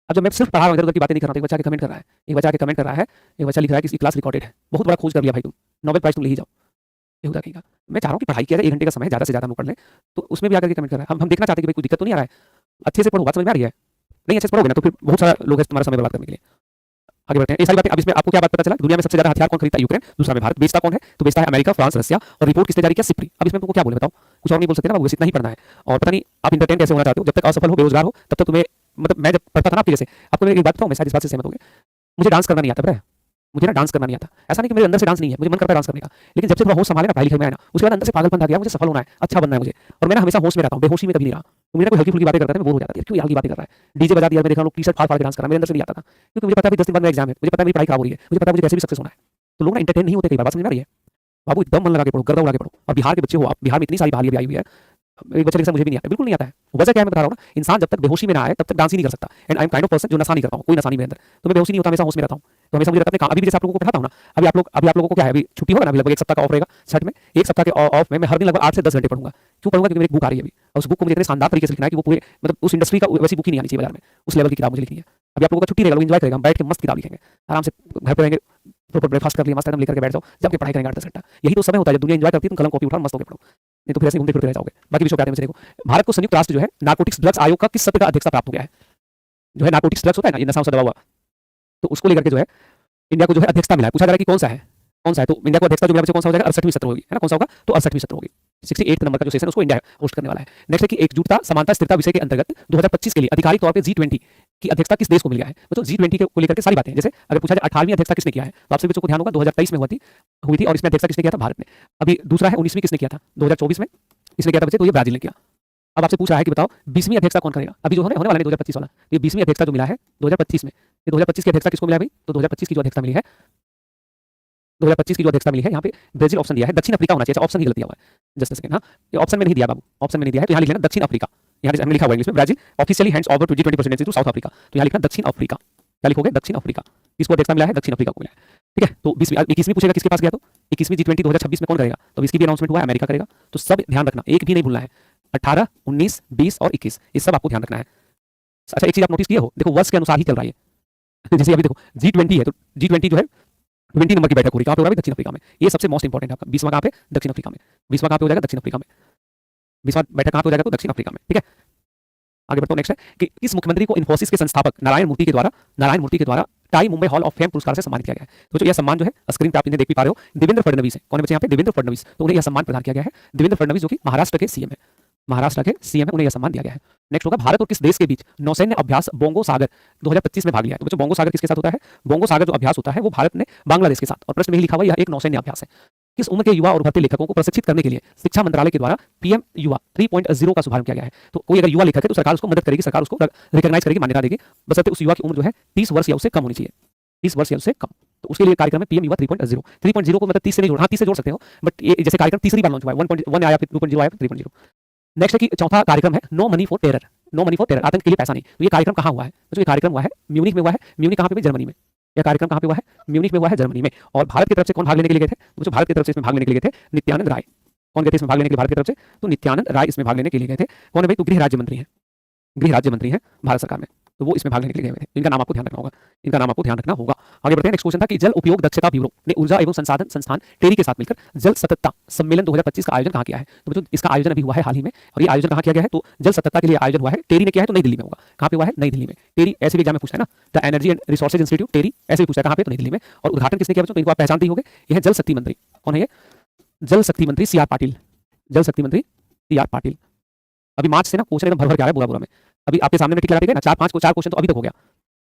अब जब मैं सिर्फ पढ़ा रहा हूं, इधर की बातें नहीं कर रहा हूं, एक बच्चा के कमेंट कर रहा है, एक बच्चा के कमेंट कर रहा है, एक बच्चा लिख रहा है कि इसकी क्लास रिकॉर्डेड है। बहुत बड़ा खोज कर लिया भाई तुम, नोबेल प्राइज तुम ले ही जाओ। ये होता कहीं। मैं चाह रहा हूँ कि पढ़ाई किया जाए, 1 घंटे का समय ज़्यादा से ज़्यादा हम पढ़ लें, तो उसमें भी आकर के कमेंट कर रहा है। हम देखना चाहते हैं कि भाई कोई दिक्कत तो नहीं आ रहा है, अच्छे से पढ़ो, बात समझ में आ रही है। नहीं अच्छे से पढ़ोगे ना तो फिर बहुत सारा लोग हैं तुम्हारा समय बर्बाद करने के लिए। आगे बढ़ते हैं। ये सारी बातें, अब इसमें आपको क्या बात पता चला, दुनिया में सबसे ज्यादा हथियार कौन खरीदता है, यूक्रेन। दूसरा में भारत। बेचता कौन है, तो बेचता है अमेरिका, फ्रांस, रशिया। और रिपोर्ट किसने जारी किया, सिप्री। अब इसमें तुमको क्या बोले बताओ, कुछ और नहीं बोल सकते ना, बस इतना ही पढ़ना है। और पता नहीं आप इंटरटेन कैसे होना चाहते हो, जब तक असफल हो, बेरोजगार हो, तब तक तुम्हें, मतलब मैं जब पढ़ता था ना आपके जैसे, आपको मैं एक बात बताऊं, मैं शायद इस बात से सहमत होंगे, मुझे डांस करना नहीं आता, पता है मुझे ना डांस करना नहीं आता। ऐसा नहीं कि मेरे अंदर से डांस नहीं है, मुझे मन करता है डांस करने का, लेकिन जब से थोड़ा होश संभाले ना, पढ़ाई लिखाई में आया ना, उसके बाद अंदर से पागलपन आ गया, मुझे सफल होना है, अच्छा बनना है मुझे, और मैं ना हमेशा होश में रहता हूँ, बेहोशी में कभी नहीं रहा। तो मुझे कोई हल्की फुल्की बातें करता है, मैं बोर हो जाता है, क्यों हल्की बातें कर रहा है, डीजे बजा दिया, मैं देखा लोग टी-शर्ट फाड़ फाड़ के डांस कर रहा है, मेरे अंदर से नहीं आता था, क्योंकि मुझे पता है 10 दिन बाद मेरा एग्जाम है, मुझे पता है मेरी पढ़ाई खराब हो रही है, मुझे पता है मुझे कैसे भी सक्सेस होना है। तो लोग ना एंटरटेन नहीं होते, कई बार समझ में आ रही है। बाबू एकदम मन लगा के पढ़ो, गर्दा उड़ा के पढ़ो। और बिहार के बच्चे हो आप, बिहार में इतनी सारी बहाली भी आई हुई है, एक बच्चे के साथ मुझे भी नहीं आता, बिल्कुल नहीं आता है। वजह क्या है मैं बता रहा हूँ ना, इंसान जब तक बेहोशी में ना आए तब तक डांस ही नहीं कर सकता। And I am kind of person जो नशा नहीं करता हूँ, कोई नशा नहीं मेरे अंदर, तो मैं बेहोशी नहीं होता, हमेशा होश में रहता हूँ। तो हमेशा मुझे लगता है अपने काम, अभी भी जैसे आप लोगों को पढ़ाता हूँ ना, अभी आप लोगों को क्या है, अभी छुट्टी होगा ना, अभी लगभग 1 सप्ताह का ऑफ रहेगा छठ में। 1 सप्ताह के ऑफ में मैं हर दिन लगभग 8 से 10 घंटे पढ़ूंगा। क्यों पढ़ूंगा? क्योंकि मेरी एक बुक आ रही है अभी, और उस बुक को मुझे इतने शानदार तरीके से लिखना है कि वो पूरे मतलब उस इंडस्ट्री का वैसी बुक ही नहीं आनी चाहिए बाजार में, उस लेवल की किताब मुझे लिखनी है। अभी आप लोगों का छुट्टी रहेगा, लोग एंजॉय करेगा, हम बैठ के मस्त किताब लिखेंगे, आराम से घर पे रहेंगे, प्रॉपर ब्रेकफास्ट कर लिया, मस्त एकदम लेकर के बैठ जाओ, जब के पढ़ाई करेंगे 8-10 घंटा। यही तो समय होता है जब दुनिया एंजॉय करती है, तुम कलम कॉपी उठाओ मस्त होकर पढ़ो, नहीं तो फिर ऐसे घूमते फिरते रह जाओगे। बाकी विषय पे आते हैं। देखो, भारत को संयुक्त राष्ट्र जो है नारकोटिक्स ड्रग्स आयोग का किस सत्य का अध्यक्षता प्राप्त हो गया है? जो है नारकोटिक्स ड्रग्स होता है ना, ये नशा वशा दवा हुआ, तो उसको लेकर के जो है इंडिया को जो है अध्यक्षता मिला है। पूछा जा रहा है कि कौन सा है, कौन सा है, तो इंडिया को अध्यक्षता जो मिला है कौन सा हो जाएगा? 68वीं सत्र होगी, है ना? कौन सा होगा? तो 68वीं सत्र होगी। 68 नंबर का जो सेशन उसको इंडिया होस्ट करने वाला है। नेक्स्ट है कि एकजुटता समानता स्थिरता विषय के अंतर्गत 2025 के लिए आधिकारिक तौर पे G20 की अध्यक्षता किस देश को मिल गया है? तो G20 को लेकर के सारी बातें, जैसे अगर पूछा जाए 18वीं अध्यक्षता किसने किया है, तो आप सभी बच्चों को ध्यान होगा 2023 में हुई थी और इसमें अध्यक्षता किसने किया था? भारत ने। अभी दूसरा है 19वीं किसने किया था? 2024 में इसने किया था बच्चे, तो ये ब्राजील ने किया। अब आपसे पूछ रहा है कि बताओ 20वीं अध्यक्षता कौन करेगा? अभी जो होने वाला है 2025 वाला, ये 20वीं अध्यक्षता जो मिला है 2025 में, ये 2025 की अध्यक्षता किसको मिला है भाई? तो 2025 की जो अध्यक्षता मिली है, 2025 की जो अध्यक्षता मिली है, यहाँ पे ब्राजील ऑप्शन दिया है, दक्षिण अफ्रीका होना चाहिए। ऑप्शन ही गलत दिया हुआ है, जस्ट सेकंड। हाँ, ये ऑप्शन में नहीं दिया बाबू, ऑप्शन में नहीं दिया है, तो यहाँ लिख लेना दक्षिण अफ्रीका। यहाँ हमने लिखा हुआ इंग्लिश में Brazil officially hands over to G20 presidency to South Africa, तो यहाँ लिखना दक्षिण अफ्रीका। क्या लिखोगे? दक्षिण अफ्रीका। किसको अध्यक्षता मिला है? दक्षिण अफ्रीका को मिला है। ठीक है, तो 21वीं पूछेगा किसके पास गया, तो 21वीं G20 2026 में कौन करेगा? तो इसकी भी अनाउंसमेंट हुआ है, अमेरिका करेगा। तो सब ध्यान रखना, एक भी नहीं भूलना है। 18, 19, 20 और 21 ये सब आपको ध्यान रखना है। अच्छा, एक चीज आप नोटिस किए हो, देखो वर्ष के अनुसार ही चल रहा है। जैसे अभी देखो G20 है, तो G20 जो है 20 नंबर की बैठक हो रही है, कहाँ पे हो रहा है? दक्षिण अफ्रीका में। ये सबसे मोस्ट इंपॉर्टेंट है आपका। 20वां कहाँ पे? दक्षिण अफ्रीका में। 20वां कहाँ पे हो जाएगा? दक्षिण अफ्रीका में। 20वां बैठक कहाँ पे हो जाएगा? तो दक्षिण अफ्रीका में। ठीक है, आगे बढ़ता हूँ। नेक्स्ट है कि किस मुख्यमंत्री को इन्फोसिस के संस्थापक नारायण मूर्ति के द्वारा tie Mumbai hall of fame पुरस्कार से सम्मानित किया गया है? तो जो यह सम्मान जो है स्क्रीन पे आप इन्हें देख भी पा रहे हो, देवेंद्र फडणवीस है। कौन है बच्चे यहाँ पे? देवेंद्र फडणवीस। तो उन्हें यह सम्मान प्रदान किया गया है। देवेंद्र फडणवीस जो कि महाराष्ट्र के सीएम है, महाराष्ट्र के सीएम है, उन्हें यह सम्मान दिया गया है। नेक्स्ट होगा, भारत और किस देश के बीच नौसैन्य अभ्यास बोंगो सागर 2025 में भाग लिया है? तो बच्चों बोंगो सागर किसके साथ होता है? बोंगो सागर जो अभ्यास होता है वो भारत ने बांग्लादेश के साथ, और प्रश्न में ही लिखा हुआ यह एक नौसैन्य अभ्यास है। किस उम्र के युवा और उभरते लेखकों को प्रशिक्षित करने के लिए शिक्षा मंत्रालय के द्वारा पीएम युवा 3.0 का शुभारंभ किया गया है? तो कोई अगर युवा लेखक है तो सरकार उसको मदद करेगी, सरकार उसको रिकॉग्नाइज करेगी, मान्यता देगी, बशर्ते उस युवा की उम्र जो है 30 वर्ष या उससे कम होनी चाहिए, 30 वर्ष या उससे कम। तो उसके लिए कार्यक्रम है पीएम युवा 3.0। 3.0 को मतलब 30 से नहीं जोड़, हाँ 30 से जोड़ सकते हो, बट ये जैसे कार्यक्रम तीसरी बार लॉन्च हुआ है, 1.1 आया, फिर 2.0 आया, फिर 3.0। नेक्स्ट है कि चौथा कार्यक्रम है no money for terror, no money for terror, आतंक के लिए पैसा नहीं। तो ये कार्यक्रम कहाँ हुआ है? तो ये कार्यक्रम हुआ है म्यूनिख में हुआ है। म्यूनिख कहाँ पे? जर्मनी में। यह कार्यक्रम कहाँ पे हुआ है? म्यूनिख में हुआ है, जर्मनी में। और भारत की तरफ से कौन भाग लेने के लिए गए थे? तो जो भारत की तरफ से इसमें भाग लेने के लिए गए थे नित्यानंद राय। कौन गए थे इसमें भाग लेने के लिए भारत की तरफ से? तो नित्यानंद राय इसमें भाग लेने के लिए गए थे। कौन है भाई? तो गृह राज्य मंत्री है, गृह राज्य मंत्री है भारत सरकार में, तो वो इसमें भाग लेने के लिए गए थे। इनका नाम आपको ध्यान रखना होगा, इनका नाम आपको ध्यान रखना होगा। आगे बढ़ते हैं। नेक्स्ट क्वेश्चन था कि जल उपयोग दक्षता ब्यूरो ने ऊर्जा एवं संसाधन संस्थान टेरी के साथ मिलकर जल सततता सम्मेलन 2025 का आयोजन कहाँ किया है? तो बच्चों इसका आयोजन अभी हुआ है हाल ही में, और ये आयोजन कहाँ किया गया है? तो जल सततता के लिए आयोजन हुआ है, टेरी ने किया है, तो नई दिल्ली में होगा। कहाँ पे हुआ है? नई दिल्ली में। टेरी ऐसे भी एग्जाम में पूछता है ना, the energy and resources institute TERI, ऐसे भी पूछता है कहाँ पे? तो नई दिल्ली में। और उद्घाटन किसने किया बच्चों? तो इनको आप पहचानते ही होंगे, यह है जल शक्ति मंत्री। कौन है ये? जल शक्ति मंत्री CR पाटिल, जल शक्ति मंत्री CR पाटिल। अभी मार्च से ना क्वेश्चन एकदम भर भर के आ रहा है पूरा पूरा में। अभी आपके सामने में टिक लगाते गए ना, 4 क्वेश्चन तो अभी तक हो गया।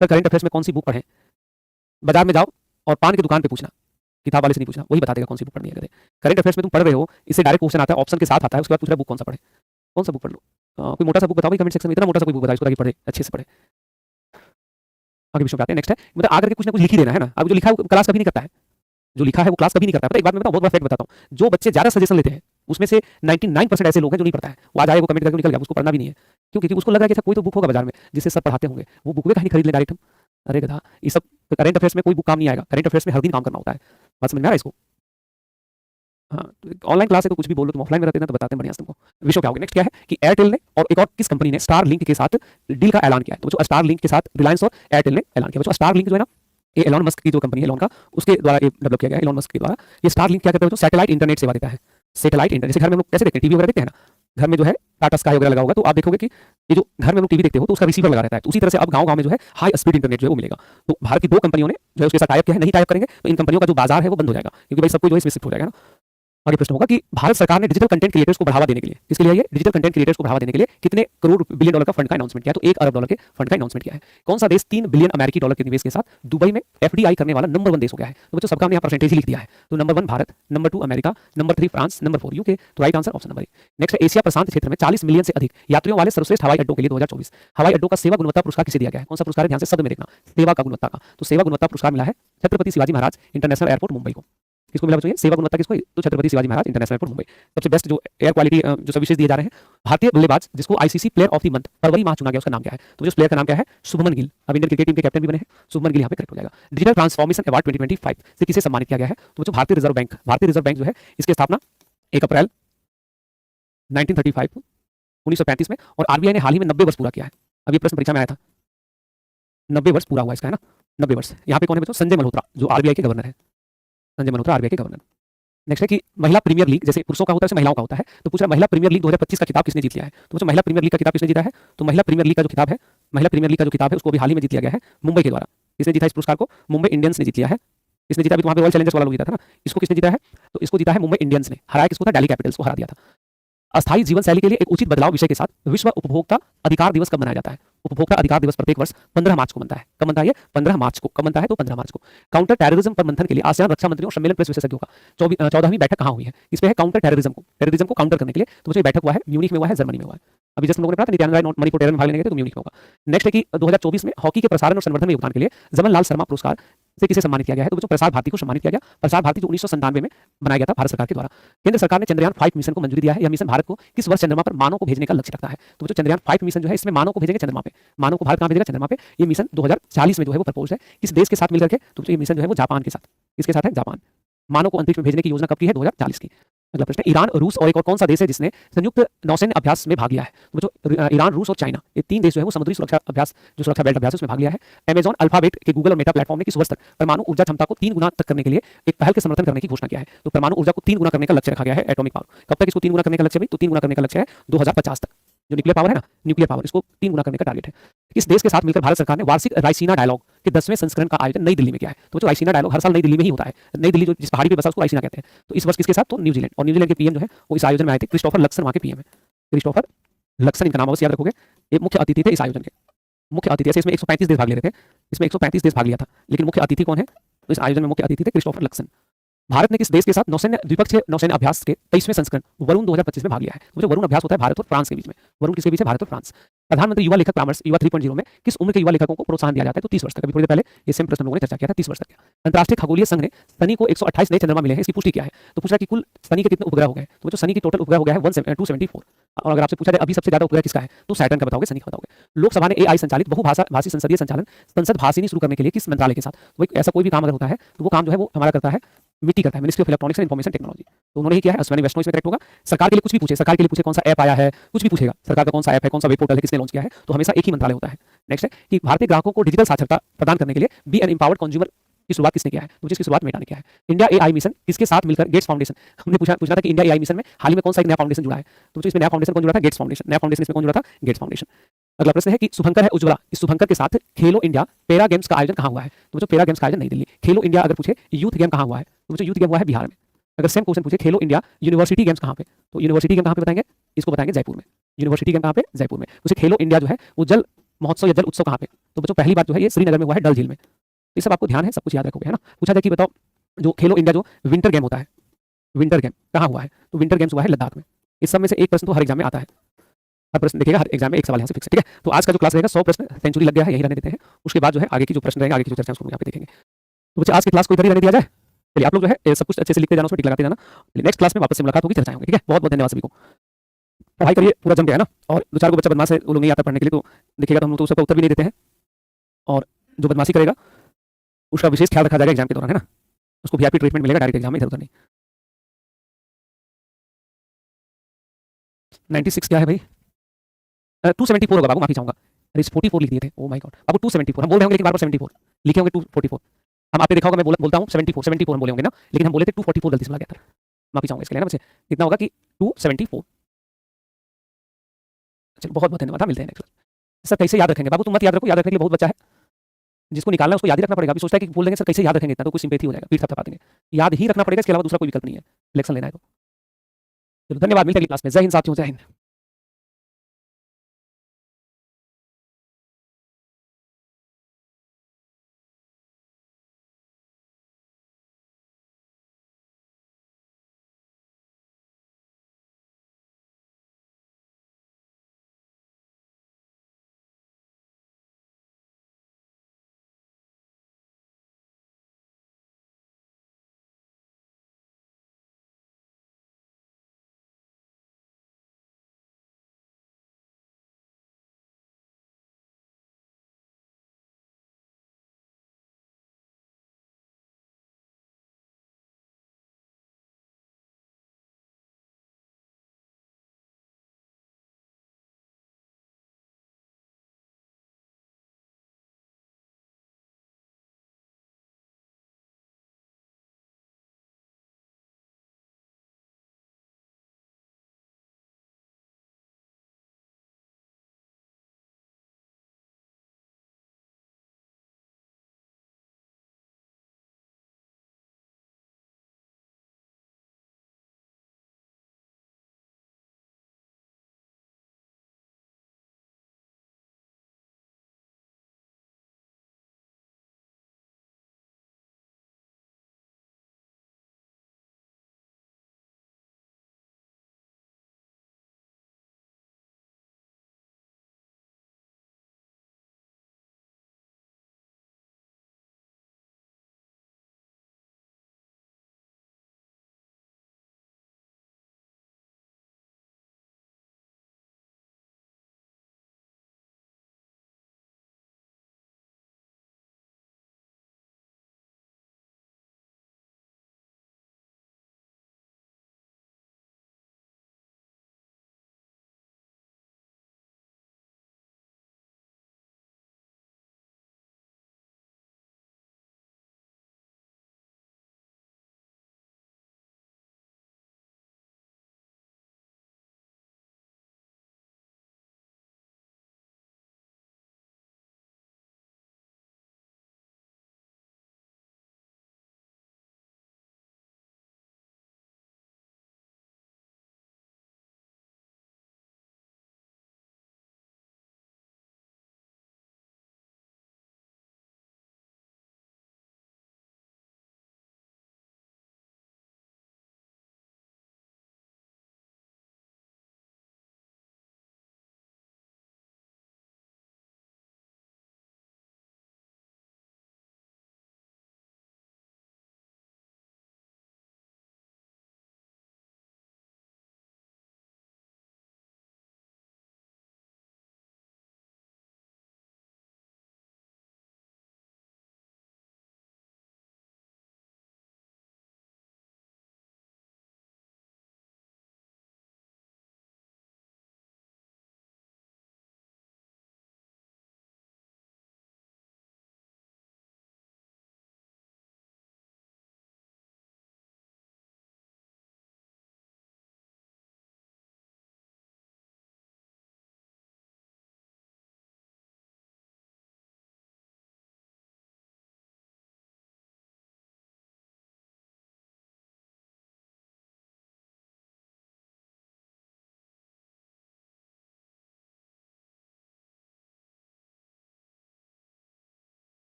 सर करंट अफेयर्स में कौन सी बुक पढ़ें? बाजार में जाओ और पान की दुकान पे पूछना, किताब वाले से नहीं पूछना, वही बता देगा कौन सी बुक पढ़नी है। करंट अफेयर्स में तुम पढ़ रहे हो, इससे डायरेक्ट क्वेश्चन आता है, ऑप्शन के साथ आता है, उसके बाद पूछ रहा है बुक कौन सा पढ़े, कौन सा बुक पढ़ लो। कोई मोटा सा बुक बताओ भाई कमेंट सेक्शन में, इतना मोटा सा कोई बुक बताओ इसको ताकि पढ़े, अच्छे से पढ़े। आगे विषय पे आते हैं। नेक्स्ट है मतलब आकर के कुछ ना कुछ लिख ही देना है ना। अब जो लिखा है वो क्लास कभी नहीं करता है, जो लिखा है वो क्लास कभी नहीं करता है। पता है एक बात मैं बताऊं, बहुत बड़ा फैक्ट बताता हूं, जो बच्चे ज्यादा सजेशन लेते हैं उसमें से 99% ऐसे लोग हैं जो नहीं पढ़ता है। वो आज आए, वो कमेंट करके निकल गया, उसको पढ़ना भी नहीं है। क्यों? क्योंकि उसको लग रहा है कि अच्छा कोई तो बुक होगा बाजार में जिससे सब पढ़ाते होंगे, वो बुक वे कहीं खरीद ले डायरेक्ट हम। अरे गधा, ये सब करंट अफेयर्स में कोई बुक काम नहीं आएगा। करंट अफेयर्स में हर दिन काम करना होता है। बात समझ में आ रहा है इसको? हाँ, ऑनलाइन क्लास है तो कुछ भी बोलो, तुम ऑफलाइन में रहते हैं तो बताते हैं बढ़िया से तुमको। विषय क्या होगा? नेक्स्ट क्या है कि एयरटेल ने और एक और किस कंपनी ने स्टार लिंक के साथ डील का ऐलान किया है? तो जो स्टार लिंक के साथ रिलायंस और एयरटेल ने ऐलान किया। स्टार लिंक जो है ना, ये एलॉन मस्क की जो कंपनी है एलॉन का, उसके द्वारा ये डेवलप किया गया है, एलॉन मस्क के द्वारा। ये स्टार लिंक क्या करता है? सैटेलाइट इंटरनेट सेवा देता है। सैटेलाइट इंटरनेट, जैसे घर में हम लोग कैसे देखते हैं, टीवी वगैरह देखते हैं ना, घर में जो है टाटा स्काई वगैरह लगा होगा, तो आप देखोगे कि ये जो घर में लोग टीवी देखते हो तो उसका रिसीवर लगा रहता है। तो उसी तरह से अब गांव-गांव में जो है हाई स्पीड इंटरनेट जो है वो मिलेगा। तो भारत की 2 कंपनियों ने जो है उसके साथ टाइप किया है। नहीं टाइप करेंगे तो इन कंपनियों का जो बाजार है वो बंद हो जाएगा, क्योंकि भाई सबको जो है इसमें शिफ्ट हो जाएगा ना। आगे प्रश्न होगा कि भारत सरकार ने डिजिटल कंटेंट क्रिएटर्स को बढ़ावा देने के लिए, किसके लिए? ये डिजिटल कंटेंट क्रिएटर्स को बढ़ावा देने के लिए कितने करोड़ बिलियन डॉलर का फंड का अनाउंसमेंट किया? तो $1 अरब के फंड का अनाउंसमेंट किया है। कौन सा देश 3 बिलियन अमेरिकी डॉलर के निवेश के साथ दुबई में FDI करने वाला नंबर 1 देश हो गया है? तो बच्चों सबका हमने यहाँ परसेंटेज ही लिख दिया है। तो number 1 Bharat, number 2 America, number 3 France, number 4 UK. तो right answer option number A. Next है एशिया प्रशांत क्षेत्र में 40 मिलियन से अधिक यात्रियों वाले सर्वश्रेष्ठ हवाई अड्डों के लिए 2024 हवाई अड्डों का सेवा गुणवत्ता पुरस्कार किसे दिया गया है? कौन सा पुरस्कार है? ध्यान से शब्द में देखना, सेवा का गुणवत्ता का। तो सेवा गुणवत्ता पुरस्कार मिला है छत्रपति शिवाजी महाराज इंटरनेशनल एयरपोर्ट मुंबई को। किसको मिला बच्चों ये सेवा गुणवत्ता किसको? तो छत्रपति शिवाजी महाराज इंटरनेशनल एयरपोर्ट मुंबई। सबसे बेस्ट जो एयर क्वालिटी जो सर्विसेज दिए जा रहे हैं, भारतीय बल्लेबाज जिसको ICC player of the month फरवरी माह चुना गया, उसका नाम क्या है? तो उस प्लेयर का नाम क्या है? शुभमन गिल। अब इंडियन क्रिकेट टीम के कैप्टन भी बने हैं, शुभमन गिल यहाँ पे करेक्ट हो जाएगा। डिजिटल ट्रांसफॉर्मेशन अवार्ड 2025 से किसे सम्मानित किया गया है? तो बच्चों भारतीय रिजर्व बैंक जो है इसकी स्थापना 1 अप्रैल 1935 में, और आरबीआई ने हाल ही में 90 वर्ष पूरा किया है। अब ये प्रश्न परीक्षा में आया था, 90 वर्ष पूरा हुआ इसका, है ना, 90 वर्ष। यहाँ पे कौन है बच्चों? संजय मल्होत्रा, जो आरबीआई के गवर्नर है, संजय मल्होत्रा आरबीआई के गवर्नर। नेक्स्ट है कि महिला प्रीमियर लीग, जैसे पुरुषों का होता है वैसे महिलाओं का होता है, तो पूछ रहा है महिला प्रीमियर लीग 2025 का खिताब किसने जीत लिया है? तो बच्चों महिला प्रीमियर लीग का खिताब किसने जीता है? तो महिला प्रीमियर लीग का जो खिताब है उसको भी हाल ही में जीत लिया गया है मुंबई के द्वारा। किसने जीता इस पुरस्कार को? मुंबई इंडियंस ने जीत लिया है। इसने जीता, अभी तो वहाँ पे रॉयल चैलेंजर्स वाला लोग जीता था ना, इसको किसने जीता है? तो इसको जीता है मुंबई इंडियंस ने। हराया किसको था? दिल्ली कैपिटल्स को हरा दिया था। अस्थायी जीवन शैली के लिए एक उचित बदलाव विषय के साथ विश्व उपभोक्ता अधिकार दिवस कब मनाया जाता है? उपभोक्ता अधिकार दिवस प्रत्येक वर्ष 15 मार्च को बनता है। कब बनता है ये? 15 मार्च को। कब बनता है? तो 15 मार्च को। काउंटर टेररिज्म पर मंथन के लिए आसियान रक्षा मंत्रियों सम्मेलन प्रेस विशेषज्ञों का 14वीं बैठक कहाँ हुई है? इस पे है काउंटर टेररिज्म को काउंटर करने के लिए। तो ये बैठक हुआ है म्यूनिख में, हुआ है जर्मनी में हुआ है। अभी जस्ट हम लोगों ने पढ़ा था नित्यानंद राय मणिपुर टेरर में भाग लेने गए थे, तो म्यूनिख में होगा। नेक्स्ट है कि 2024 में हॉकी के प्रसारण और संवर्धन में योगदान के लिए जमन लाल शर्मा पुरस्कार से किसे सम्मानित किया गया है? तो बच्चों प्रसार भारती को सम्मानित किया गया। प्रसार भारती जो 1997 में बनाया गया था भारत सरकार के द्वारा। केंद्र सरकार ने चंद्रयान 5 मिशन को मंजूरी दिया है। यह मिशन भारत को किस वर्ष चंद्रमा पर मानव को भेजने का लक्ष्य रखता है? तो बच्चों चंद्रयान 5 मिशन जो है इसमें मानव को भेजेंगे चंद्रमा पे। मानव को भारत कहाँ भेजेगा? चंद्रमा पे। ये मिशन 2040 में जो है वो प्रपोज है। किस देश के साथ मिलकर के? तो ये मिशन जो है वो जापान के साथ। किसके साथ है? जापान। मानव को अंतरिक्ष में भेजने की योजना कब की है? 2040 की। अगला प्रश्न, ईरान, रूस और एक और कौन सा देश है जिसने संयुक्त नौसैन्य अभ्यास में भाग लिया है? तो जो ईरान, रूस और चाइना, ये 3 देश जो है वो समुद्री सुरक्षा अभ्यास, जो सुरक्षा बेल्ट अभ्यास है उसमें भाग लिया है। अमेजॉन, अल्फाबेट के गूगल और मेटा प्लेटफॉर्म ने किस वर्ष तक परमाणु ऊर्जा क्षमता को 3 गुना तक करने के लिए एक पहल के समर्थन करने की घोषणा किया है? तो परमाणु ऊर्जा को 3 गुना करने का लक्ष्य रखा गया है, एटॉमिक पावर। कब तक इसको 3 गुना करने का लक्ष्य है? तो 3 गुना करने का लक्ष्य है 2050 तक। जो न्यूक्लियर पावर है ना, न्यूक्लियर पावर, इसको 3 गुना करने का टारगेट है। किस देश के साथ मिलकर भारत सरकार ने वार्षिक रायसीना डायलॉग के 10वें संस्करण का आयोजन नई दिल्ली में किया है? तो जो रायसीना डायलॉग हर साल नई दिल्ली में ही होता है। नई दिल्ली जो जिस पहाड़ी पे बसा उसको रायसीना कहते हैं। तो इस वर्ष किसके साथ? तो न्यूजीलैंड। और न्यूजीलैंड के पीएम जो है वो इस आयोजन में आए थे, क्रिस्टोफर लक्सन वहाँ के पीएम है। क्रिस्टोफर लक्सन इनका नाम अवश्य याद रखोगे। ये मुख्य अतिथि थे इस आयोजन के, मुख्य अतिथि। ऐसे इसमें 135 देश भाग ले रहे थे, इसमें 135 देश भाग लिया था, लेकिन मुख्य अतिथि कौन है? तो इस आयोजन में मुख्य अतिथि थे क्रिस्टोफर लक्सन। भारत ने किस देश के साथ द्विपक्षीय नौसैन्य अभ्यास के 23वें संस्करण वरुण 2025 में भाग लिया है? तो जो वरुण अभ्यास होता है भारत और फ्रांस के बीच में। वरुण किसके बीच है? भारत और फ्रांस। प्रधानमंत्री युवा लेखक परामर्श युवा 3.0 में किस उम्र के युवा लेखकों को प्रोत्साहन दिया जाता है? तो 30 वर्ष तक। अभी थोड़ी देर पहले ये सेम प्रश्न लोगों ने चर्चा किया था, 30 वर्ष तक। अंतर्राष्ट्रीय खगोलीय संघ ने शनि को 128 नए चंद्रमा मिले हैं, इसकी पुष्टि किया है। तो पूछ रहा है कि कुल शनि के कितने उपग्रह हो गए? तो जो शनि की टोटल उपग्रह हो गया है 274। और अगर आपसे पूछा जाए अभी सबसे ज्यादा उपग्रह किसका है? तो सैटर्न का बताओगे, शनि का बताओगे। लोकसभा ने एआई संचालित बहुभाषी संसदीय संचालन संसद भाषिनी शुरू करने के लिए किस मंत्रालय के साथ? तो ऐसा कोई भी काम अगर होता है तो वो काम जो है वो हमारा करता है मिट्टी करता है, ministry of electronics and information technology. तो उन्होंने ही किया है। अश्विनी वैष्णव इसमें करेक्ट होगा। सरकार के लिए कुछ भी पूछे, सरकार के लिए पूछे कौन सा ऐप आया है, कुछ भी पूछेगा, सरकार का कौन सा ऐप है, कौन सा वेब पोर्टल है, किसने लॉन्च किया है, तो हमेशा एक ही मंत्रालय होता है। नेक्स्ट है कि भारतीय ग्राहकों को डिजिटल साक्षरता प्रदान करने के लिए बी एन एम्पावर्ड कंज्यूमर की शुरुआत किसने किया है? तो जिसकी शुरुआत मेटा ने किया है। इंडिया एआई मिशन किसके साथ मिलकर? Gates Foundation. हमने पूछना था कि इंडिया एआई मिशन में हाल ही में कौन सा एक नया फाउंडेशन जुड़ा है? तो इसमें नया फाउंडेशन कौन जुड़ा था? Gates foundation. नया फाउंडेशन इसमें कौन जुड़ा था? Gates Foundation. अगला प्रश्न है कि शुभंकर है उज्ज्वला, इस शुभंकर के साथ खेलो इंडिया पैरा गेम्स का आयोजन कहाँ हुआ है? तो जो पैरा गेम्स का आयोजन नई दिल्ली। खेलो इंडिया अगर पूछे यूथ गेम कहाँ हुआ है? तो जो यूथ गेम हुआ है बिहार में। अगर सेम क्वेश्चन पूछे खेलो इंडिया यूनिवर्सिटी गेम्स कहाँ पे? तो यूनिवर्सिटी गेम कहाँ पे बताएंगे? इसको बताएंगे जयपुर में। यूनिवर्सिटी गेम कहाँ पे? जयपुर में। उसे खेलो इंडिया जो है वो जल महोत्सव या जल उत्सव कहाँ पे? तो बच्चों पहली बात जो है ये श्रीनगर में हुआ है, डल झील में। ये सब आपको ध्यान है, सब कुछ याद रखोगे, है ना। पूछा जाए कि बताओ जो खेलो इंडिया जो विंटर गेम होता है, विंटर गेम कहाँ हुआ है? तो विंटर गेम्स हुआ है लद्दाख में। इस सब में से एक प्रश्न तो हर एग्जाम में आता है, हर प्रश्न देखिएगा, हर एग्जाम में एक सवाल यहाँ से फिक्स है, ठीक है। तो आज का जो क्लास रहेगा 100 प्रश्न सेंचुरी लग गया है, यही रहने देते हैं। उसके बाद जो है आगे की जो प्रश्न रहेंगे, आगे की जो चर्चा उसको यहाँ पे देखेंगे। तो बच्चे आज की क्लास को इधर ही रहने दिया जाए। चलिए आप लोग जो है सब कुछ अच्छे से लिखते जाना, उसमें टिक लगाते जाना। नेक्स्ट क्लास में वापस से मुलाकात होगी, चर्चाएं होंगी, ठीक है। बहुत बहुत धन्यवाद सभी को। पढ़ाई करिए, पूरा जम गया है ना। और 2-4 को बच्चा बदमाश है, वो लोग नहीं आता पढ़ने के लिए, तो देखिएगा तो हम लोग तो उसका उत्तर भी नहीं देते हैं। और जो बदमाशी करेगा उसका विशेष ख्याल रखा जाएगा एग्जाम के दौरान, है ना। उसको वीआईपी ट्रीटमेंट मिलेगा डायरेक्ट एग्जाम में, इधर उधर नहीं। 96 क्या है भाई? 274 होगा बाबू, माफी चाहूंगा। अरे 44 लिख दिए थे, ओ माय गॉड बाबू। 274 हम बोल रहे होंगे लेकिन बार बार 74 लिखे होंगे। 244 हम आपने देखा होगा, मैं बोलता हूँ 74 हम बोले होंगे ना, लेकिन हम बोले थे 244, गलती से बोला गया था, माफी चाहूंगा इसके लिए ना बच्चे। इतना होगा कि 274। चलो बहुत बहुत धन्यवाद, मिलते हैं नेक्स्ट। सर कैसे याद रखेंगे बाबू? तुम मत याद रखो, याद रखने के लिए बहुत बच्चा है, जिसको निकालना है उसको याद ही रखना पड़ेगा। अभी सोचता है कि बोल देंगे सर कैसे याद रखेंगे, इतना तो कुछ सिंपैथी हो जाएगा, पीठ थपथपा देंगे। याद ही रखना पड़ेगा, इसके अलावा दूसरा कोई विकल्प नहीं है, सिलेक्शन लेना है तो। चलो धन्यवाद, मिलते हैं अगली क्लास में। जय हिंद साथियों, जय हिंद।